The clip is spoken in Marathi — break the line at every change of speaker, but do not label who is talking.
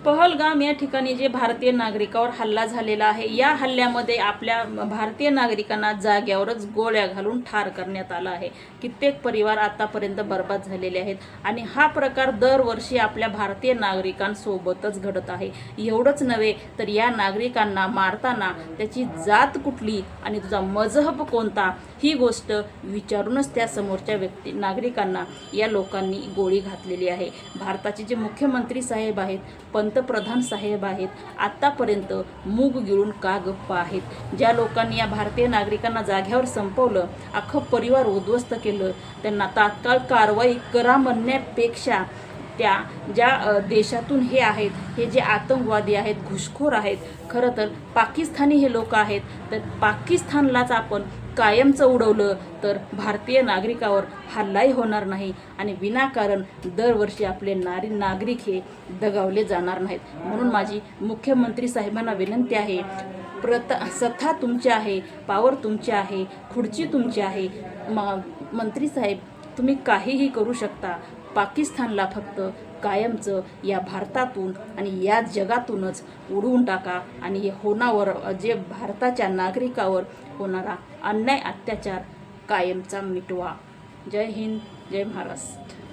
पहलगाम या ठिकाणी जे भारतीय नागरिकावर हल्ला झालेला आहे, या हल्ल्यामध्ये आपल्या भारतीय नागरिकांना जाग्यावरच गोळ्या घालून ठार करण्यात आलं आहे. कित्येक परिवार आतापर्यंत बर्बाद झालेले आहेत आणि हा प्रकार दरवर्षी आपल्या भारतीय नागरिकांसोबतच घडत आहे. एवढंच नव्हे तर या नागरिकांना मारताना त्याची जात कुठली आणि तुझा मजहब कोणता ही गोष्ट विचारूनच त्या समोरच्या नागरिकांना या लोकांनी गोळी घातलेली आहे. भारताचे जे मुख्यमंत्री साहेब आहेत, पंतप्रधान साहेब आहेत, आत्तापर्यंत मूग गिळून का गप्प आहेत? ज्या लोकांनी या भारतीय नागरिकांना जाग्यावर संपवलं, अख्खं परिवार उद्ध्वस्त केलं, त्यांना तात्काळ कारवाई करा म्हणण्यापेक्षा त्या ज्या देशातून हे आहेत, हे जे आतंकवादी आहेत, घुसखोर आहेत, खरं तर पाकिस्तानी हे लोक आहेत, तर पाकिस्तानलाच आपण कायमचं उडवलं तर भारतीय नागरिकावर हल्लाही होणार नाही आणि विनाकारण दरवर्षी आपले नागरिक हे दगावले जाणार नाहीत. म्हणून माझी मुख्यमंत्री साहेबांना विनंती आहे, सत्ता तुमची आहे, पावर तुमची आहे, खुर्ची तुमची आहे, मंत्री साहेब तुम्ही काहीही करू शकता. पाकिस्तानला फक्त कायमचं या भारतातून आणि या जगातूनच उडवून टाका आणि हे होणावर जे भारताच्या नागरिकावर होणारा अन्याय अत्याचार कायमचा मिटवा. जय हिंद, जय महाराष्ट्र.